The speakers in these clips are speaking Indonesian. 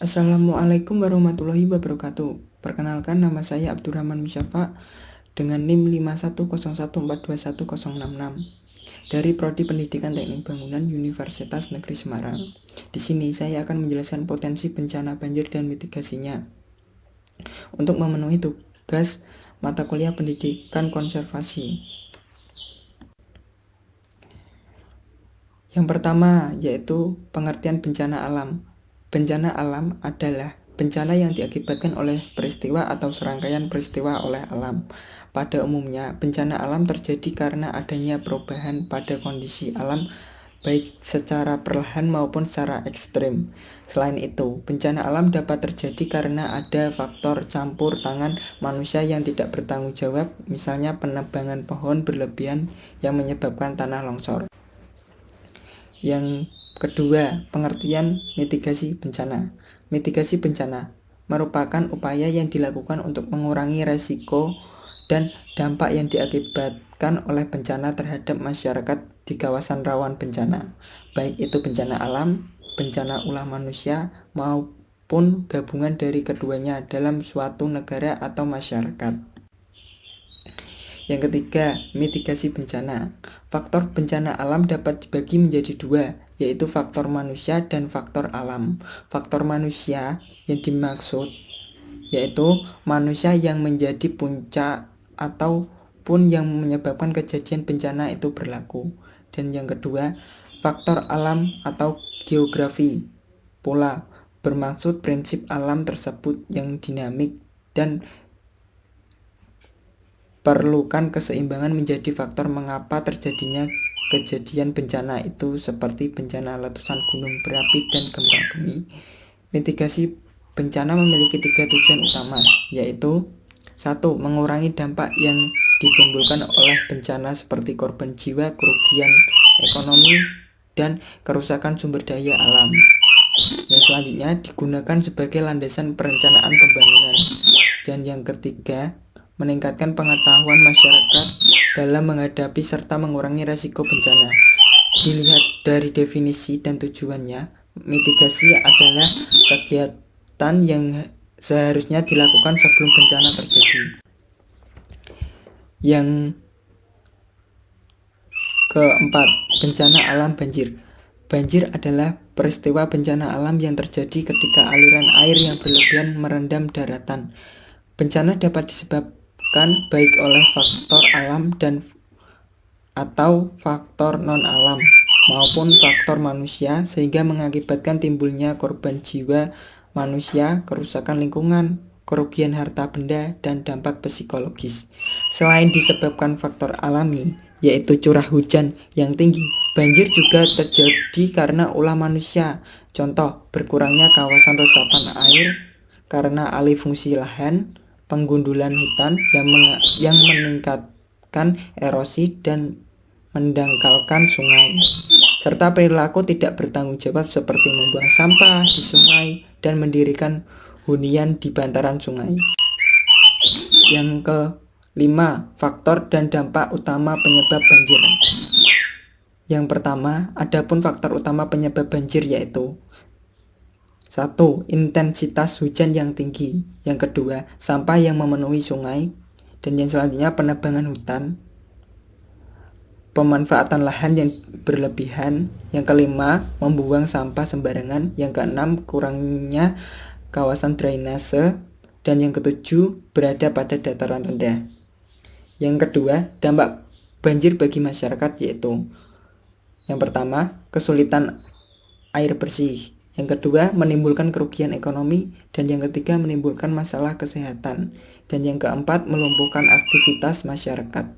Assalamualaikum warahmatullahi wabarakatuh. Perkenalkan, nama saya Abdurrahman Musyafa dengan NIM 5101421066 dari Prodi Pendidikan Teknik Bangunan Universitas Negeri Semarang. Di sini saya akan menjelaskan potensi bencana banjir dan mitigasinya. Untuk memenuhi tugas mata kuliah pendidikan konservasi. Yang pertama yaitu pengertian bencana alam. Bencana alam adalah bencana yang diakibatkan oleh peristiwa atau serangkaian peristiwa oleh alam. Pada umumnya, bencana alam terjadi karena adanya perubahan pada kondisi alam baik secara perlahan maupun secara ekstrim. Selain itu, bencana alam dapat terjadi karena ada faktor campur tangan manusia yang tidak bertanggung jawab, misalnya penebangan pohon berlebihan yang menyebabkan tanah longsor. Yang kedua, pengertian mitigasi bencana. Mitigasi bencana merupakan upaya yang dilakukan untuk mengurangi resiko dan dampak yang diakibatkan oleh bencana terhadap masyarakat di kawasan rawan bencana, baik itu bencana alam, bencana ulah manusia, maupun gabungan dari keduanya dalam suatu negara atau masyarakat. Yang ketiga, mitigasi bencana. Faktor bencana alam dapat dibagi menjadi dua, yaitu faktor manusia dan faktor alam. Faktor manusia yang dimaksud yaitu manusia yang menjadi puncak ataupun yang menyebabkan kejadian bencana itu berlaku. Dan yang kedua, faktor alam atau geografi pula bermaksud prinsip alam tersebut yang dinamik dan perlukan keseimbangan menjadi faktor mengapa terjadinya kejadian bencana itu, seperti bencana letusan gunung berapi dan gempa bumi. Mitigasi bencana memiliki 3 tujuan utama, yaitu 1. Mengurangi dampak yang ditimbulkan oleh bencana seperti korban jiwa, kerugian ekonomi, dan kerusakan sumber daya alam. Yang selanjutnya digunakan sebagai landasan perencanaan pembangunan. Dan yang ketiga, meningkatkan pengetahuan masyarakat dalam menghadapi serta mengurangi risiko bencana. Dilihat dari definisi dan tujuannya, mitigasi adalah kegiatan yang seharusnya dilakukan sebelum bencana terjadi. Yang keempat, bencana alam banjir. Banjir adalah peristiwa bencana alam yang terjadi ketika aliran air yang berlebihan merendam daratan. Bencana dapat disebabkan baik oleh faktor alam dan atau faktor non-alam maupun faktor manusia, sehingga mengakibatkan timbulnya korban jiwa manusia, kerusakan lingkungan, kerugian harta benda, dan dampak psikologis. Selain disebabkan faktor alami, yaitu curah hujan yang tinggi, banjir juga terjadi karena ulah manusia. Contoh, berkurangnya kawasan resapan air karena alih fungsi lahan, penggundulan hutan yang meningkatkan erosi dan mendangkalkan sungai, serta perilaku tidak bertanggung jawab seperti membuang sampah di sungai dan mendirikan hunian di bantaran sungai. Yang kelima, faktor dan dampak utama penyebab banjir. Yang pertama, adapun faktor utama penyebab banjir yaitu 1. Intensitas hujan yang tinggi. Yang kedua, sampah yang memenuhi sungai. Dan yang selanjutnya, penebangan hutan, pemanfaatan lahan yang berlebihan. Yang kelima, membuang sampah sembarangan. Yang keenam, kurangnya kawasan drainase. Dan yang ketujuh, berada pada dataran rendah. Yang kedua, dampak banjir bagi masyarakat yaitu yang pertama, kesulitan air bersih. Yang kedua, menimbulkan kerugian ekonomi. Dan yang ketiga, menimbulkan masalah kesehatan. Dan yang keempat, melumpuhkan aktivitas masyarakat.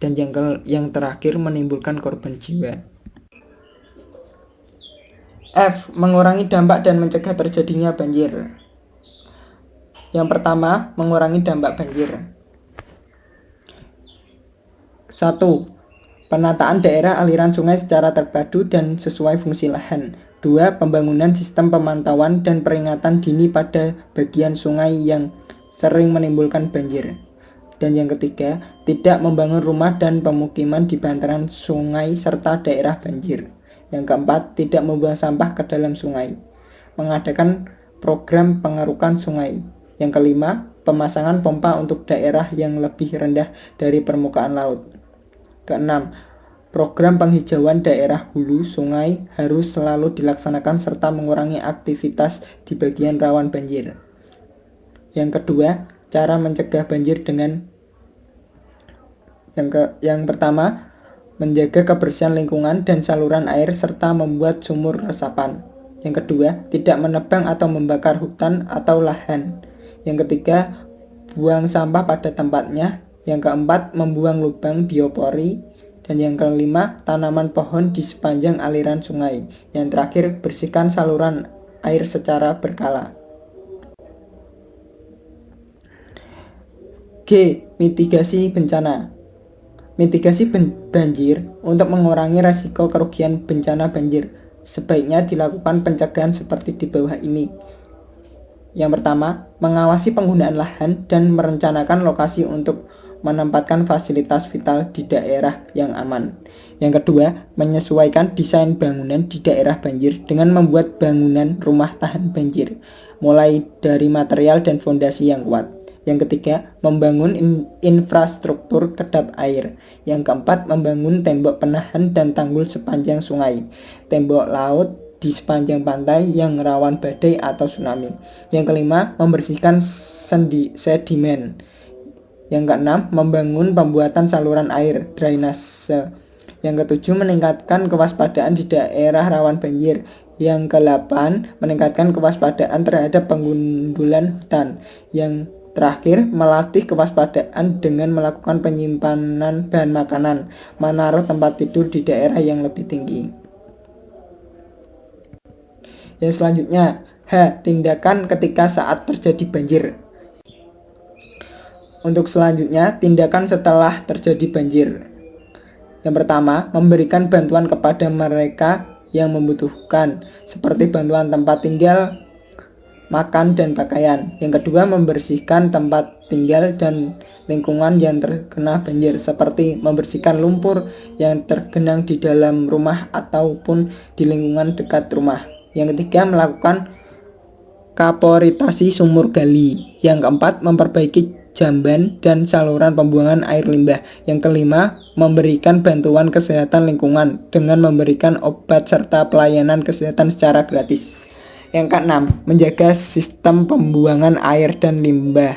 Dan yang terakhir, menimbulkan korban jiwa. F. Mengurangi dampak dan mencegah terjadinya banjir. Yang pertama, mengurangi dampak banjir. 1. Penataan daerah aliran sungai secara terpadu dan sesuai fungsi lahan. 2. Pembangunan sistem pemantauan dan peringatan dini pada bagian sungai yang sering menimbulkan banjir. Dan yang ketiga, tidak membangun rumah dan pemukiman di bantaran sungai serta daerah banjir. Yang keempat, tidak membuang sampah ke dalam sungai. Mengadakan program pengerukan sungai. Yang kelima, pemasangan pompa untuk daerah yang lebih rendah dari permukaan laut. Keenam, program penghijauan daerah hulu sungai harus selalu dilaksanakan serta mengurangi aktivitas di bagian rawan banjir. Yang kedua, cara mencegah banjir dengan yang pertama, menjaga kebersihan lingkungan dan saluran air serta membuat sumur resapan. Yang kedua, tidak menebang atau membakar hutan atau lahan. Yang ketiga, buang sampah pada tempatnya. Yang keempat, membuang lubang biopori. Dan yang kelima, tanaman pohon di sepanjang aliran sungai. Yang terakhir, bersihkan saluran air secara berkala. G. Mitigasi bencana. Mitigasi banjir untuk mengurangi resiko kerugian bencana banjir sebaiknya dilakukan pencegahan seperti di bawah ini. Yang pertama, mengawasi penggunaan lahan dan merencanakan lokasi untuk menempatkan fasilitas vital di daerah yang aman. Yang kedua, menyesuaikan desain bangunan di daerah banjir dengan membuat bangunan rumah tahan banjir, mulai dari material dan fondasi yang kuat. Yang ketiga, membangun infrastruktur kedap air. Yang keempat, membangun tembok penahan dan tanggul sepanjang sungai, tembok laut di sepanjang pantai yang rawan badai atau tsunami. Yang kelima, membersihkan sedimen. Yang keenam, membangun pembuatan saluran air drainase. Yang ketujuh, meningkatkan kewaspadaan di daerah rawan banjir. Yang kedelapan, meningkatkan kewaspadaan terhadap penggundulan hutan. Yang terakhir, melatih kewaspadaan dengan melakukan penyimpanan bahan makanan, menaruh tempat tidur di daerah yang lebih tinggi. Yang selanjutnya, H. Tindakan ketika saat terjadi banjir. Untuk selanjutnya, tindakan setelah terjadi banjir. Yang pertama, memberikan bantuan kepada mereka yang membutuhkan, seperti bantuan tempat tinggal, makan, dan pakaian. Yang kedua, membersihkan tempat tinggal dan lingkungan yang terkena banjir, seperti membersihkan lumpur yang tergenang di dalam rumah ataupun di lingkungan dekat rumah. Yang ketiga, melakukan kaporitasi sumur gali. Yang keempat, memperbaiki jamban dan saluran pembuangan air limbah. Yang kelima, memberikan bantuan kesehatan lingkungan dengan memberikan obat serta pelayanan kesehatan secara gratis. Yang keenam, menjaga sistem pembuangan air dan limbah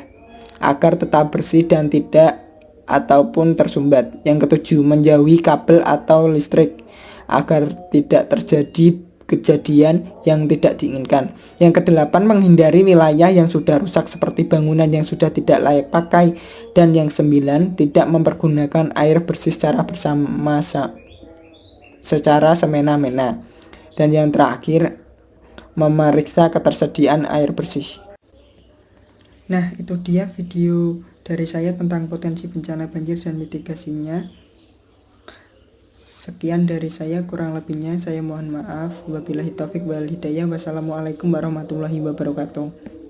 agar tetap bersih dan tidak ataupun tersumbat. Yang ketujuh, menjauhi kabel atau listrik agar tidak terjadi kejadian yang tidak diinginkan. Yang kedelapan, menghindari wilayah yang sudah rusak seperti bangunan yang sudah tidak layak pakai. Dan yang sembilan, tidak mempergunakan air bersih secara semena-mena. Dan yang terakhir, memeriksa ketersediaan air bersih. Nah, itu dia video dari saya tentang potensi bencana banjir dan mitigasinya. Sekian dari saya, kurang lebihnya saya mohon maaf. Wabillahi taufik wal hidayah. Wassalamualaikum warahmatullahi wabarakatuh.